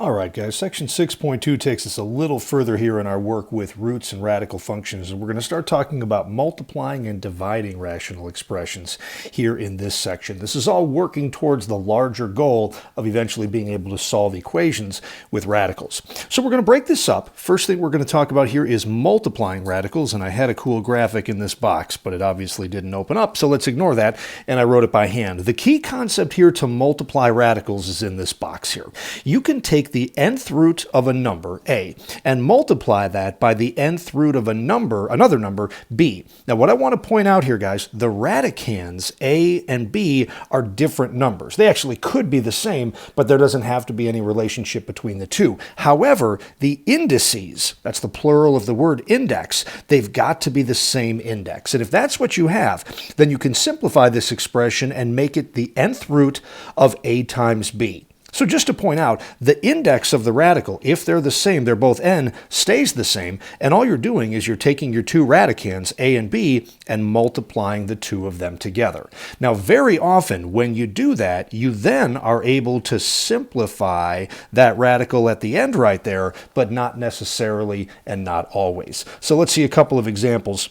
All right, guys, section 6.2 takes us a little further here in our work with roots and radical functions, and we're going to start talking about multiplying and dividing rational expressions here in this section. This is all working towards the larger goal of eventually being able to solve equations with radicals. So we're going to break this up. First thing we're going to talk about here is multiplying radicals, and I had a cool graphic in this box, but it obviously didn't open up, so let's ignore that, and I wrote it by hand. The key concept here to multiply radicals is in this box here. You can take the nth root of a number, a, and multiply that by the nth root of another number, b. Now, what I want to point out here, guys, the radicands, a and b, are different numbers. They actually could be the same, but there doesn't have to be any relationship between the two. However, the indices, that's the plural of the word index, they've got to be the same index. And if that's what you have, then you can simplify this expression and make it the nth root of a times b. So just to point out, the index of the radical, if they're the same, they're both n, stays the same, and all you're doing is you're taking your two radicands, a and b, and multiplying the two of them together. Now, very often when you do that, you then are able to simplify that radical at the end right there, but not necessarily and not always. So let's see a couple of examples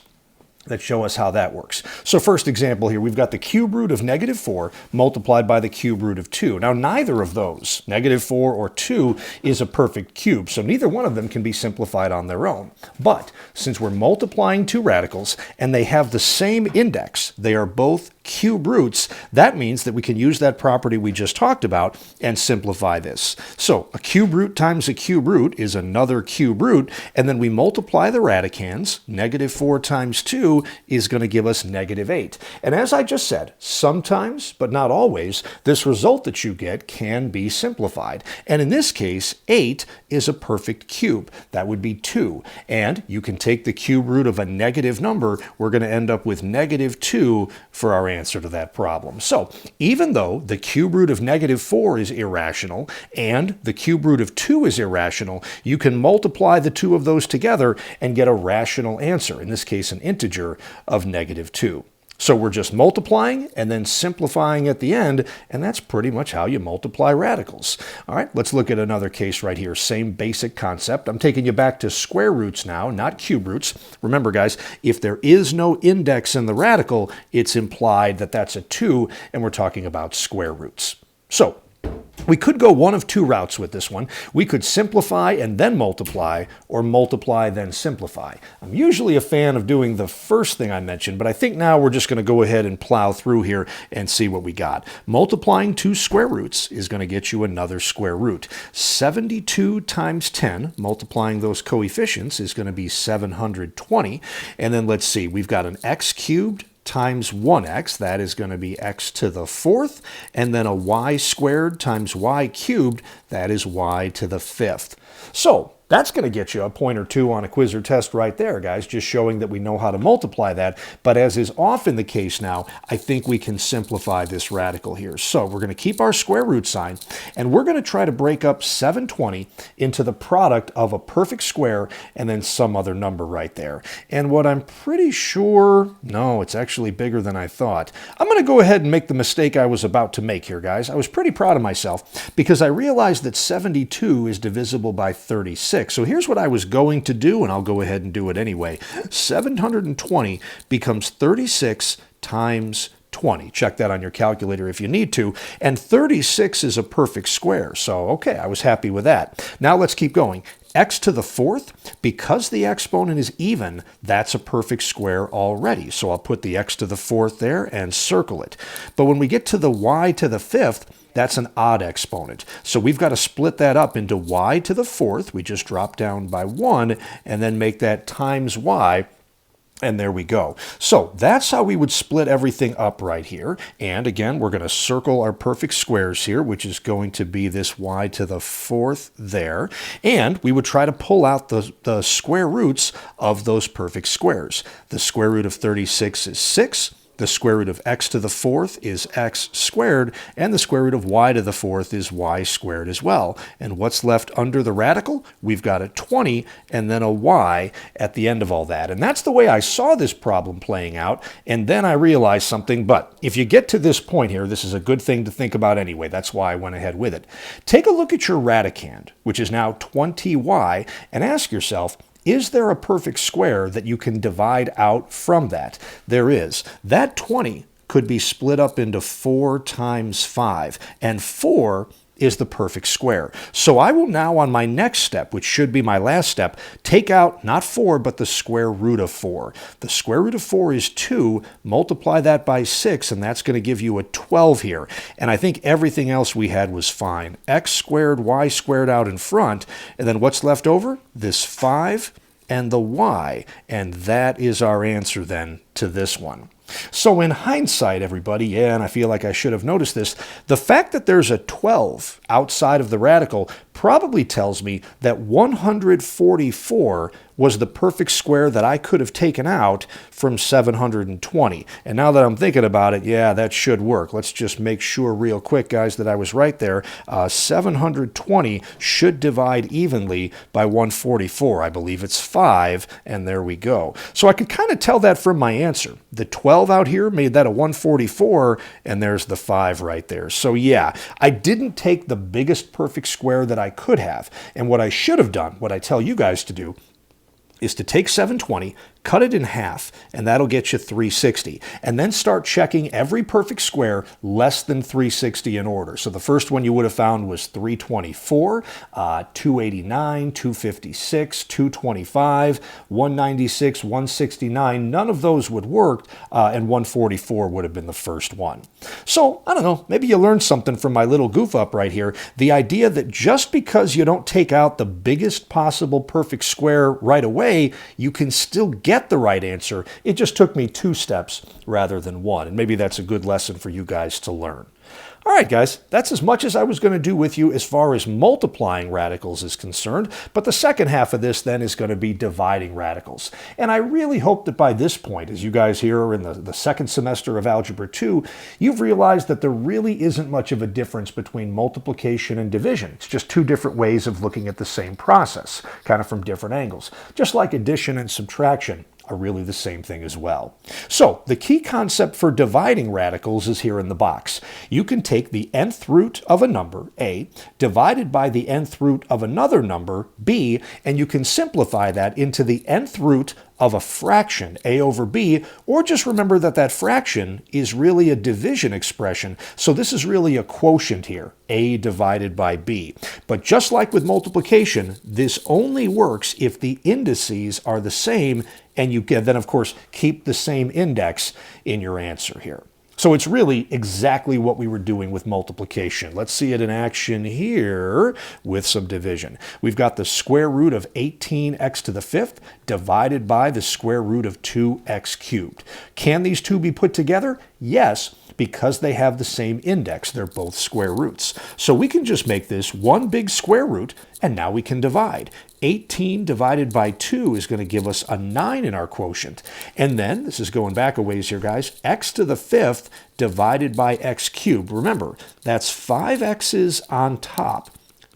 that show us how that works. So first example here, we've got the cube root of negative 4 multiplied by the cube root of 2. Now, neither of those, negative 4 or 2, is a perfect cube, so neither one of them can be simplified on their own. But since we're multiplying two radicals and they have the same index, they are both cube roots, that means that we can use that property we just talked about and simplify this. So a cube root times a cube root is another cube root, and then we multiply the radicands. Negative 4 times 2 is going to give us negative 8. And as I just said, sometimes, but not always, this result that you get can be simplified. And in this case, 8 is a perfect cube. That would be 2. And you can take the cube root of a negative number. We're going to end up with negative 2 for our answer to that problem. So even though the cube root of negative 4 is irrational and the cube root of 2 is irrational, you can multiply the two of those together and get a rational answer, in this case an integer of negative 2. So we're just multiplying and then simplifying at the end, and that's pretty much how you multiply radicals. All right, let's look at another case right here. Same basic concept. I'm taking you back to square roots now, not cube roots. Remember, guys, if there is no index in the radical, it's implied that that's a 2, and we're talking about square roots. So we could go one of two routes with this one. We could simplify and then multiply, or multiply then simplify. I'm usually a fan of doing the first thing I mentioned, but I think now we're just going to go ahead and plow through here and see what we got. Multiplying two square roots is going to get you another square root. 72 times 10, multiplying those coefficients, is going to be 720. And then let's see, we've got an x cubed times 1x, that is going to be x to the 4th, and then a y squared times y cubed, that is y to the 5th. So that's going to get you a point or two on a quiz or test right there, guys, just showing that we know how to multiply that. But as is often the case now, I think we can simplify this radical here. So we're going to keep our square root sign, and we're going to try to break up 720 into the product of a perfect square and then some other number right there. And what I'm pretty sure, no, it's actually bigger than I thought. I'm going to go ahead and make the mistake I was about to make here, guys. I was pretty proud of myself because I realized that 72 is divisible by 36. So here's what I was going to do, and I'll go ahead and do it anyway. 720 becomes 36 times 20. Check that on your calculator if you need to. And 36 is a perfect square. So, okay, I was happy with that. Now let's keep going. X to the 4th, because the exponent is even, that's a perfect square already. So I'll put the x to the 4th there and circle it. But when we get to the y to the 5th, that's an odd exponent. So we've got to split that up into y to the 4th. We just drop down by 1 and then make that times y. And there we go. So that's how we would split everything up right here. And again, we're going to circle our perfect squares here, which is going to be this y to the 4th there. And we would try to pull out the square roots of those perfect squares. The square root of 36 is 6. The square root of x to the fourth is x squared, and the square root of y to the fourth is y squared as well. And what's left under the radical? We've got a 20 and then a y at the end of all that. And that's the way I saw this problem playing out, and then I realized something. But if you get to this point here, this is a good thing to think about anyway. That's why I went ahead with it. Take a look at your radicand, which is now 20y, and ask yourself, is there a perfect square that you can divide out from that? There is. That 20 could be split up into 4 times 5, and 4 is the perfect square. So I will now, on my next step, which should be my last step, take out not 4, but the square root of 4. The square root of 4 is 2. Multiply that by 6, and that's going to give you a 12 here. And I think everything else we had was fine. X squared, y squared out in front, and then what's left over? This 5 and the y, and that is our answer then to this one. So in hindsight, everybody, yeah, and I feel like I should have noticed this, the fact that there's a 12 outside of the radical probably tells me that 144 was the perfect square that I could have taken out from 720. And now that I'm thinking about it, yeah, that should work. Let's just make sure real quick, guys, that I was right there. 720 should divide evenly by 144. I believe it's 5, and there we go. So I could kind of tell that from my answer. The 12 out here made that a 144, and there's the 5 right there. So yeah, I didn't take the biggest perfect square that I could have. And what I should have done, what I tell you guys to do, is to take 720, cut it in half, and that'll get you 360. And then start checking every perfect square less than 360 in order. So the first one you would have found was 324, 289, 256, 225, 196, 169. None of those would work, and 144 would have been the first one. So, I don't know, maybe you learned something from my little goof up right here. The idea that just because you don't take out the biggest possible perfect square right away, you can still get the right answer. It just took me 2 steps rather than 1, and maybe that's a good lesson for you guys to learn. All right, guys, that's as much as I was going to do with you as far as multiplying radicals is concerned, but the second half of this then is going to be dividing radicals. And I really hope that by this point, as you guys here are in the second semester of Algebra 2, you've realized that there really isn't much of a difference between multiplication and division. It's just 2 different ways of looking at the same process, kind of from different angles. Just like addition and subtraction are really the same thing as well. So the key concept for dividing radicals is here in the box. You can take the nth root of a number, a, divided by the nth root of another number, b, and you can simplify that into the nth root of a fraction, a over b, or just remember that that fraction is really a division expression. So this is really a quotient here, a divided by b. But just like with multiplication, this only works if the indices are the same, and you can then, of course, keep the same index in your answer here. So it's really exactly what we were doing with multiplication. Let's see it in action here with some division. We've got the square root of 18x to the 5th divided by the square root of 2x cubed. Can these two be put together? Yes, because they have the same index. They're both square roots. So we can just make this one big square root, and now we can divide. 18 divided by 2 is going to give us a 9 in our quotient. And then, this is going back a ways here, guys, x to the 5th divided by x cubed. Remember, that's 5 x's on top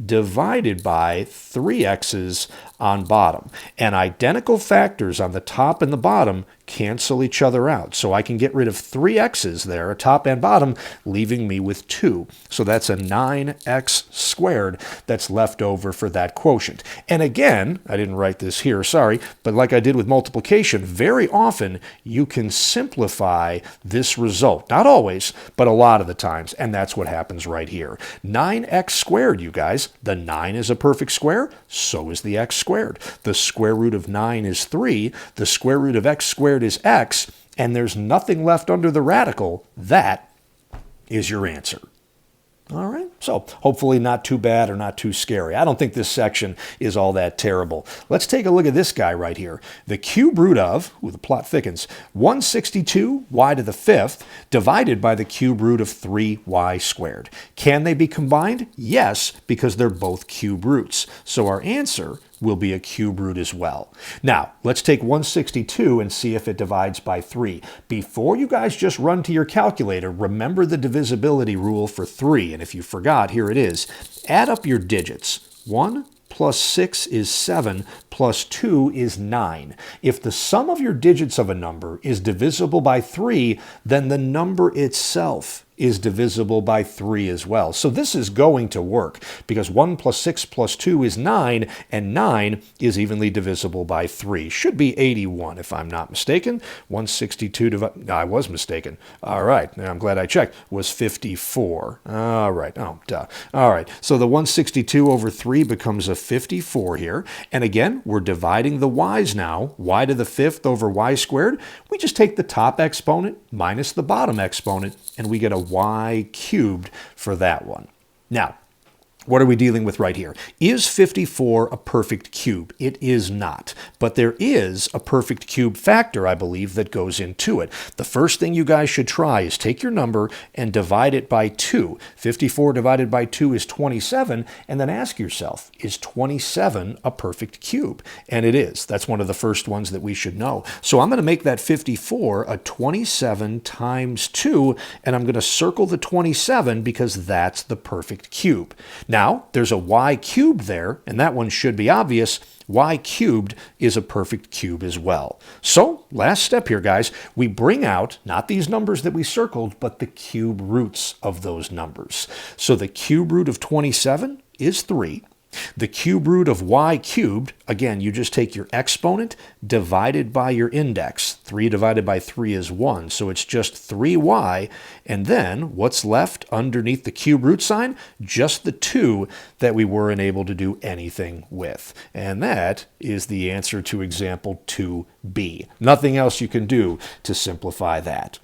divided by 3 x's on bottom. And identical factors on the top and the bottom cancel each other out. So I can get rid of 3 x's there, top and bottom, leaving me with 2. So that's a 9x squared that's left over for that quotient. And again, I didn't write this here, sorry, but like I did with multiplication, very often you can simplify this result. Not always, but a lot of the times. And that's what happens right here. 9x squared, you guys. The 9 is a perfect square, so is the x squared. The square root of 9 is 3. The square root of x squared is x, and there's nothing left under the radical. That is your answer. All right, so hopefully not too bad or not too scary. I don't think this section is all that terrible. Let's take a look at this guy right here. The cube root of, ooh, the plot thickens, 162 y to the 5th divided by the cube root of 3y squared. Can they be combined? Yes, because they're both cube roots. So our answer will be a cube root as well. Now, let's take 162 and see if it divides by 3. Before you guys just run to your calculator, remember the divisibility rule for 3. And if you forgot, here it is. Add up your digits. 1 plus 6 is 7, plus 2 is 9. If the sum of your digits of a number is divisible by 3, then the number itself is divisible by 3 as well. So this is going to work because 1 plus 6 plus 2 is 9, and 9 is evenly divisible by 3. Should be 81 if I'm not mistaken. 162 divided, I was mistaken. All right, I'm glad I checked, was 54. All right, oh, duh. All right, so the 162 over 3 becomes a 54 here. And again, we're dividing the y's now. Y to the 5th over y squared. We just take the top exponent minus the bottom exponent, and we get a y cubed for that one. Now, what are we dealing with right here? Is 54 a perfect cube? It is not. But there is a perfect cube factor, I believe, that goes into it. The first thing you guys should try is take your number and divide it by 2. 54 divided by 2 is 27, and then ask yourself, is 27 a perfect cube? And it is. That's one of the first ones that we should know. So I'm going to make that 54 a 27 times 2, and I'm going to circle the 27 because that's the perfect cube. Now, there's a y cubed there, and that one should be obvious. Y cubed is a perfect cube as well. So, last step here, guys, we bring out, not these numbers that we circled, but the cube roots of those numbers. So the cube root of 27 is 3. The cube root of y cubed, again, you just take your exponent divided by your index. 3 divided by 3 is 1, so it's just 3y. And then what's left underneath the cube root sign? Just the 2 that we weren't able to do anything with. And that is the answer to example 2b. Nothing else you can do to simplify that.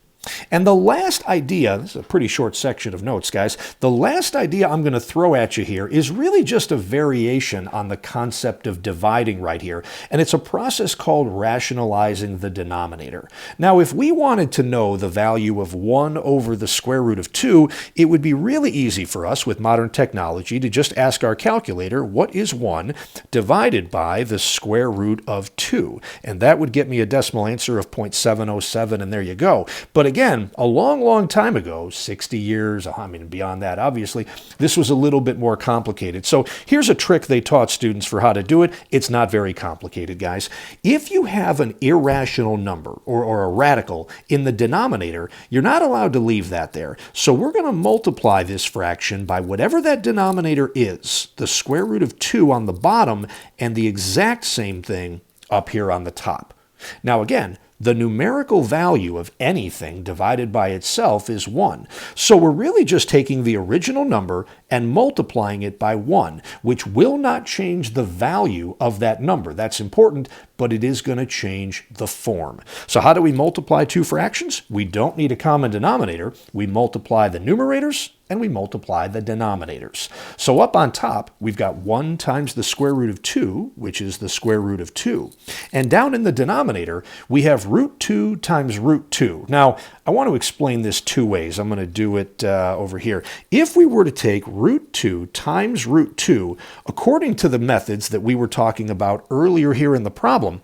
And the last idea, this is a pretty short section of notes, guys, the last idea I'm going to throw at you here is really just a variation on the concept of dividing right here, and it's a process called rationalizing the denominator. Now, if we wanted to know the value of 1 over the square root of 2, it would be really easy for us with modern technology to just ask our calculator, what is 1 divided by the square root of 2? And that would get me a decimal answer of 0.707, and there you go. But again, a long time ago, 60 years, I mean, beyond that, obviously, this was a little bit more complicated. So here's a trick they taught students for how to do it. It's not very complicated, guys. If you have an irrational number or a radical in the denominator, you're not allowed to leave that there. So we're going to multiply this fraction by whatever that denominator is, the square root of 2 on the bottom, and the exact same thing up here on the top. Now again, the numerical value of anything divided by itself is 1. So we're really just taking the original number and multiplying it by 1, which will not change the value of that number. That's important, but it is going to change the form. So how do we multiply two fractions? We don't need a common denominator. We multiply the numerators and we multiply the denominators. So up on top, we've got 1 times the square root of 2, which is the square root of 2. And down in the denominator, we have root 2 times root 2. Now, I want to explain this two ways. I'm going to do it over here. If we were to take root 2 times root 2, according to the methods that we were talking about earlier here in the problem,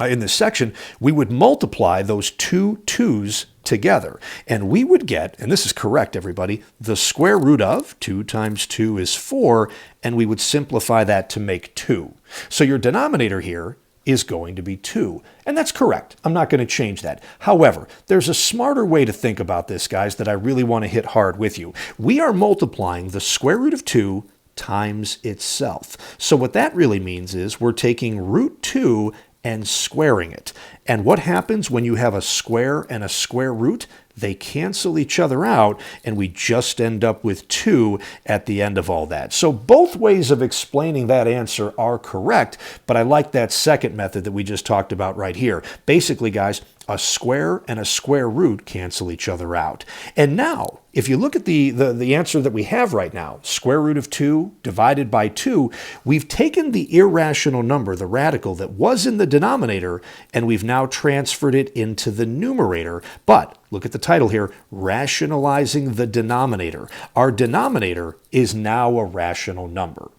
in this section, we would multiply those two 2's together. And we would get, and this is correct, everybody, the square root of 2 times 2 is 4, and we would simplify that to make 2. So your denominator here is going to be 2. And that's correct. I'm not going to change that. However, there's a smarter way to think about this, guys, that I really want to hit hard with you. We are multiplying the square root of 2 times itself. So what that really means is we're taking root 2 and squaring it. And what happens when you have a square and a square root? They cancel each other out, and we just end up with 2 at the end of all that. So both ways of explaining that answer are correct, but I like that second method that we just talked about right here. Basically, guys, a square and a square root cancel each other out. And now, if you look at the answer that we have right now, square root of 2 divided by 2, we've taken the irrational number, the radical that was in the denominator, and we've now transferred it into the numerator. But look at the title here, rationalizing the denominator. Our denominator is now a rational number.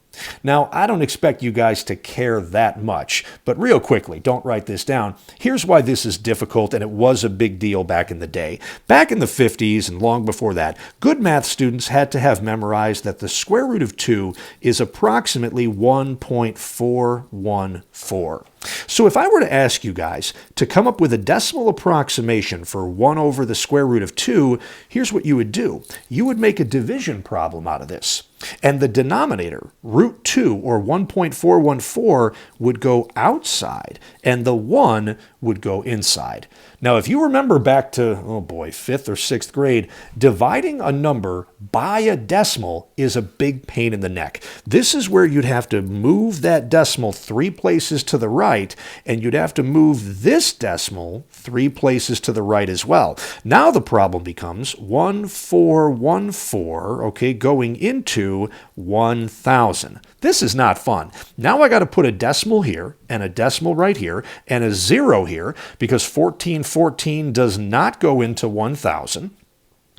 Now, I don't expect you guys to care that much, but real quickly, don't write this down. Here's why this is difficult, and it was a big deal back in the day. Back in the 50s and long before that, good math students had to have memorized that the square root of 2 is approximately 1.414. So if I were to ask you guys to come up with a decimal approximation for 1 over the square root of 2, here's what you would do. You would make a division problem out of this. And the denominator, root 2 or 1.414, would go outside, and the 1 would go inside. Now, if you remember back to, oh boy, 5th or 6th grade, dividing a number by a decimal is a big pain in the neck. This is where you'd have to move that decimal 3 places to the right, and you'd have to move this decimal 3 places to the right as well. Now the problem becomes 1414, okay, going into 1,000. This is not fun. Now I got to put a decimal here and a decimal right here and a 0 here because 1414 does not go into 1,000.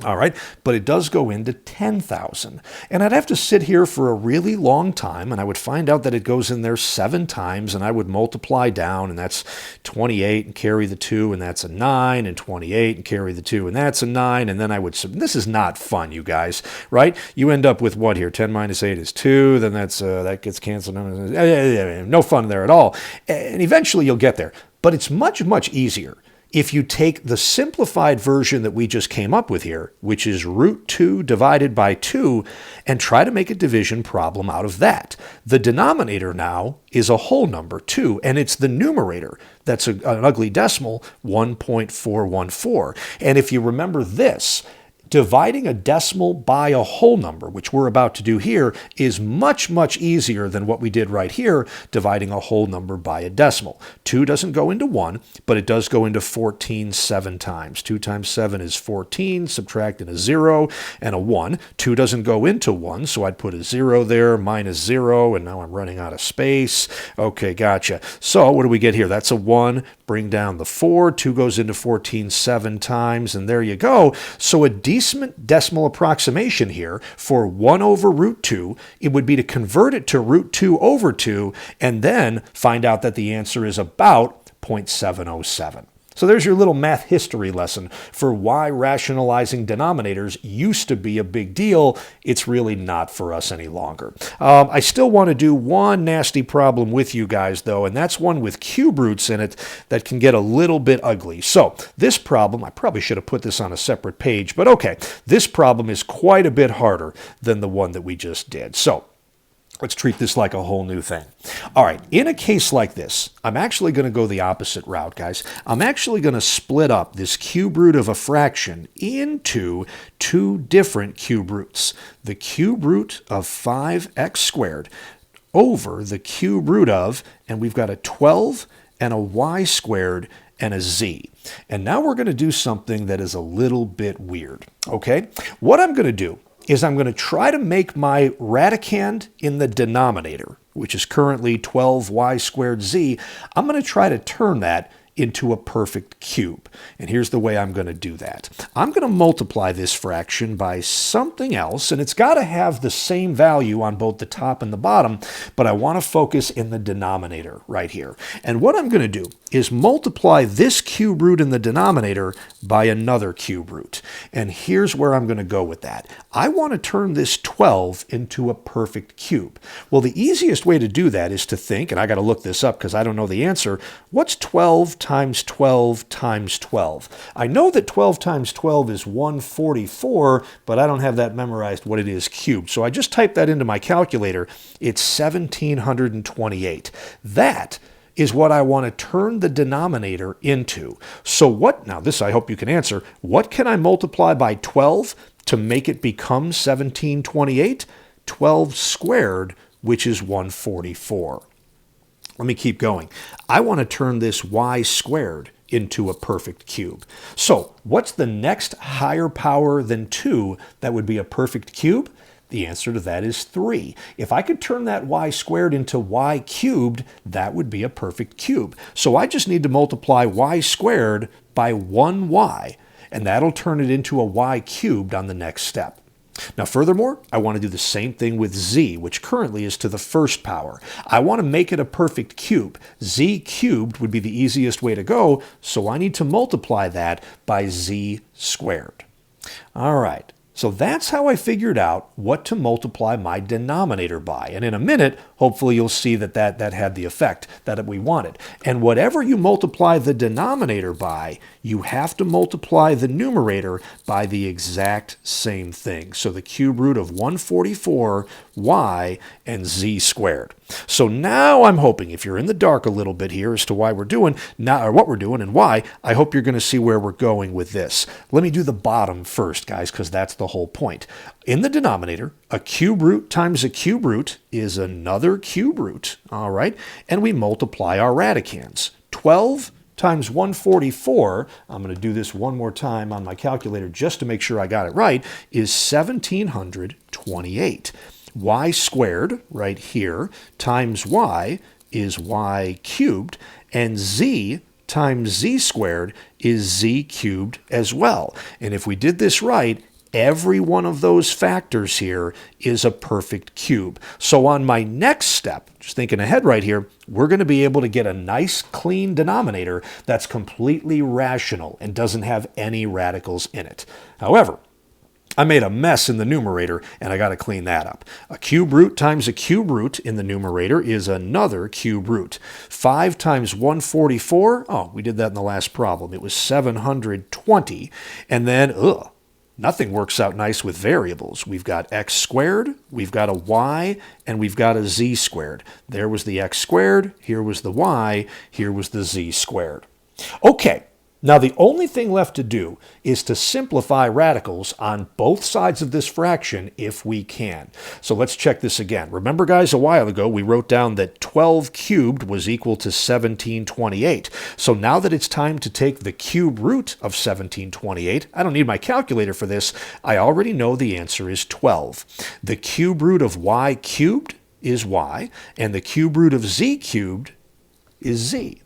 All right, but it does go into 10,000. And I'd have to sit here for a really long time, and I would find out that it goes in there 7 times, and I would multiply down, and that's 28 and carry the 2, and that's a 9, and 28 and carry the 2, and that's a 9, and then I would, this is not fun, you guys, right? You end up with what here? 10 minus 8 is 2, then that gets canceled. No fun there at all. And eventually you'll get there. But it's much, much easier if you take the simplified version that we just came up with here, which is root 2 divided by 2, and try to make a division problem out of that. The denominator now is a whole number, 2, and it's the numerator that's an ugly decimal, 1.414. And if you remember this, dividing a decimal by a whole number, which we're about to do here, is much, much easier than what we did right here, dividing a whole number by a decimal. 2 doesn't go into 1, but it does go into 14 7 times. 2 times 7 is 14, subtracting a 0 and a 1. 2 doesn't go into 1, so I'd put a 0 there, minus 0, and now I'm running out of space. Okay, gotcha. So what do we get here? That's a 1. Bring down the 4. 2 goes into 14 7 times, and there you go. So a decent decimal approximation here for 1 over root 2, it would be to convert it to root 2 over 2 and then find out that the answer is about 0.707. So there's your little math history lesson for why rationalizing denominators used to be a big deal. It's really not for us any longer. I still want to do one nasty problem with you guys, though, and that's one with cube roots in it that can get a little bit ugly. So this problem, I probably should have put this on a separate page, but okay, this problem is quite a bit harder than the one that we just did. So let's treat this like a whole new thing. All right, in a case like this, I'm actually going to go the opposite route, guys. I'm actually going to split up this cube root of a fraction into 2 different cube roots. The cube root of 5x squared over the cube root of, and we've got a 12 and a y squared and a z. And now we're going to do something that is a little bit weird, okay? What I'm going to do is I'm going to try to make my radicand in the denominator, which is currently 12y squared z, I'm going to try to turn that into a perfect cube. And here's the way I'm going to do that. I'm going to multiply this fraction by something else, and it's got to have the same value on both the top and the bottom, but I want to focus in the denominator right here. And what I'm going to do is multiply this cube root in the denominator by another cube root. And here's where I'm going to go with that. I want to turn this 12 into a perfect cube. Well, the easiest way to do that is to think, and I got to look this up because I don't know the answer, what's 12 times 12 times 12? I know that 12 times 12 is 144, but I don't have that memorized what it is cubed. So I just typed that into my calculator. It's 1728. That is what I want to turn the denominator into. So what, now this I hope you can answer, what can I multiply by 12 to make it become 1728? 12 squared, which is 144. Let me keep going. I want to turn this y squared into a perfect cube. So what's the next higher power than 2 that would be a perfect cube? The answer to that is 3. If I could turn that y squared into y cubed, that would be a perfect cube. So I just need to multiply y squared by 1y, and that'll turn it into a y cubed on the next step. Now, furthermore, I want to do the same thing with z, which currently is to the first power. I want to make it a perfect cube. Z cubed would be the easiest way to go, so I need to multiply that by z squared. All right. So that's how I figured out what to multiply my denominator by. And in a minute, hopefully you'll see that that had the effect that we wanted. And whatever you multiply the denominator by, you have to multiply the numerator by the exact same thing. So the cube root of 144y and z squared. So now I'm hoping, if you're in the dark a little bit here as to why we're doing, now, or what we're doing and why, I hope you're going to see where we're going with this. Let me do the bottom first, guys, because that's the whole point. In the denominator, a cube root times a cube root is another cube root, all right? And we multiply our radicands. 12 times 144, I'm going to do this one more time on my calculator just to make sure I got it right, is 1728. Y squared, right here, times y is y cubed, and z times z squared is z cubed as well. And if we did this right, every one of those factors here is a perfect cube. So on my next step, just thinking ahead right here, we're going to be able to get a nice clean denominator that's completely rational and doesn't have any radicals in it. However, I made a mess in the numerator, and I got to clean that up. A cube root times a cube root in the numerator is another cube root. 5 times 144, oh, we did that in the last problem. It was 720. And then, nothing works out nice with variables. We've got x squared, we've got a y, and we've got a z squared. There was the x squared, here was the y, here was the z squared. Okay. Now, the only thing left to do is to simplify radicals on both sides of this fraction if we can. So let's check this again. Remember, guys, a while ago we wrote down that 12 cubed was equal to 1728. So now that it's time to take the cube root of 1728, I don't need my calculator for this. I already know the answer is 12. The cube root of y cubed is y, and the cube root of z cubed is z.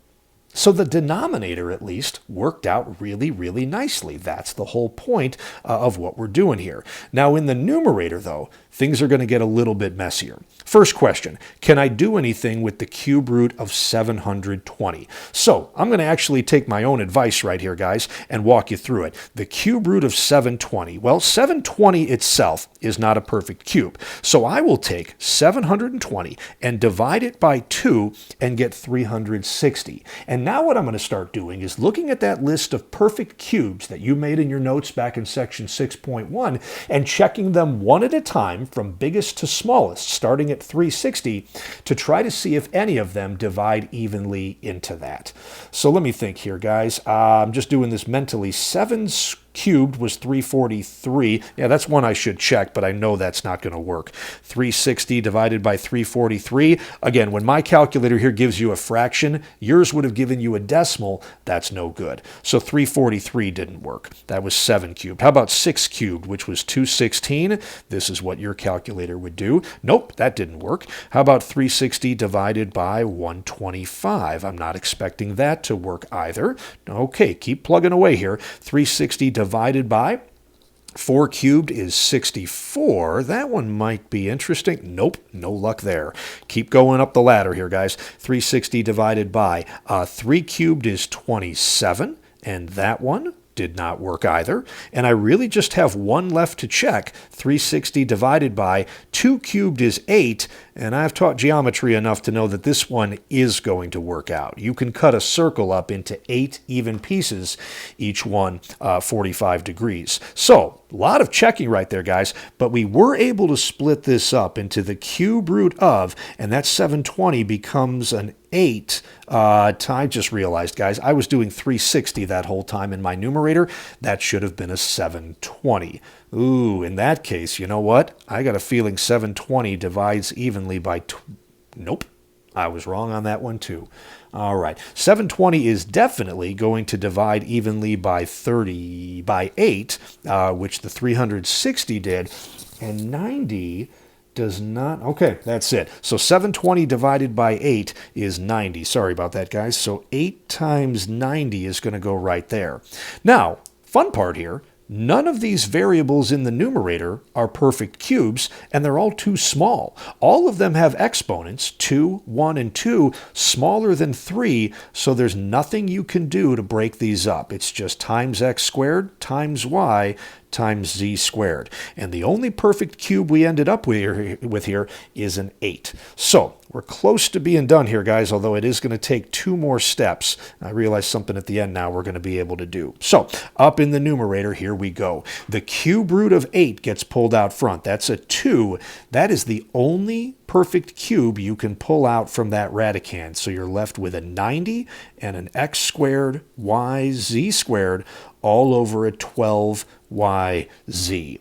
So the denominator, at least, worked out really, really nicely. That's the whole point of what we're doing here. Now, in the numerator, though, things are going to get a little bit messier. First question, can I do anything with the cube root of 720? So I'm going to actually take my own advice right here, guys, and walk you through it. The cube root of 720, well, 720 itself is not a perfect cube. So I will take 720 and divide it by 2 and get 360. And now what I'm going to start doing is looking at that list of perfect cubes that you made in your notes back in section 6.1 and checking them one at a time from biggest to smallest, starting at 360, to try to see if any of them divide evenly into that. So let me think here, guys. I'm just doing this mentally. 7 cubed was 343. Yeah, that's one I should check, but I know that's not going to work. 360 divided by 343. Again, when my calculator here gives you a fraction, yours would have given you a decimal. That's no good. So 343 didn't work. That was 7 cubed. How about 6 cubed, which was 216? This is what your calculator would do. Nope, that didn't work. How about 360 divided by 125? I'm not expecting that to work either. Okay, keep plugging away here. 360 divided by 4 cubed is 64. That one might be interesting. Nope, no luck there. Keep going up the ladder here, guys. 360 divided by 3 cubed is 27, and that one did not work either. And I really just have one left to check. 360 divided by 2 cubed is 8, and I've taught geometry enough to know that this one is going to work out. You can cut a circle up into 8 even pieces, each one 45 degrees. So, a lot of checking right there, guys, but we were able to split this up into the cube root of, and that 720 becomes an 8. I just realized, guys, I was doing 360 that whole time in my numerator. That should have been a 720. Ooh, in that case, you know what? I got a feeling 720 divides evenly by... Nope, I was wrong on that one too. All right, 720 is definitely going to divide evenly by 8, which the 360 did, and 90 does not. Okay, that's it. So 720 divided by 8 is 90. Sorry about that, guys. So 8 times 90 is going to go right there. Now, fun part here, none of these variables in the numerator are perfect cubes, and they're all too small. All of them have exponents, 2, 1, and 2, smaller than 3, so there's nothing you can do to break these up. It's just times x squared times y times z squared. And the only perfect cube we ended up with here is an 8. So we're close to being done here, guys, although it is going to take 2 more steps. I realize something at the end now we're going to be able to do. So up in the numerator, here we go. The cube root of 8 gets pulled out front. That's a 2. That is the only perfect cube you can pull out from that radicand. So you're left with a 90 and an x squared y z squared all over a 12yz.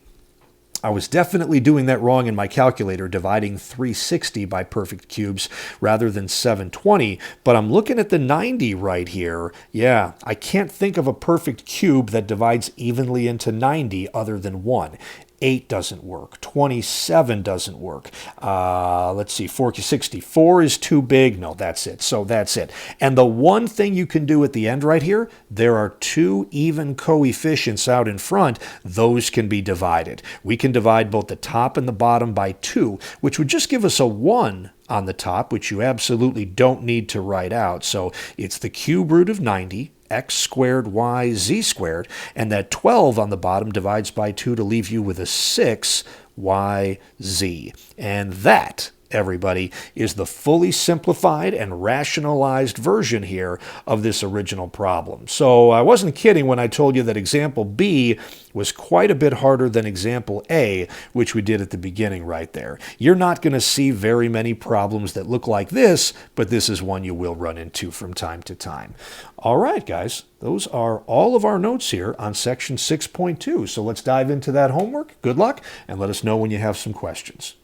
I was definitely doing that wrong in my calculator, dividing 360 by perfect cubes rather than 720, but I'm looking at the 90 right here. Yeah, I can't think of a perfect cube that divides evenly into 90 other than 1. 8 doesn't work. 27 doesn't work. Let's see, 64 is too big. No, that's it. So that's it. And the one thing you can do at the end right here, there are 2 even coefficients out in front. Those can be divided. We can divide both the top and the bottom by 2, which would just give us a 1 on the top, which you absolutely don't need to write out. So it's the cube root of 90, x squared y z squared, and that 12 on the bottom divides by 2 to leave you with a 6yz. And that, everybody, is the fully simplified and rationalized version here of this original problem. So I wasn't kidding when I told you that example B was quite a bit harder than example A, which we did at the beginning right there. You're not going to see very many problems that look like this, but this is one you will run into from time to time. All right, guys, those are all of our notes here on section 6.2. So let's dive into that homework. Good luck, and let us know when you have some questions.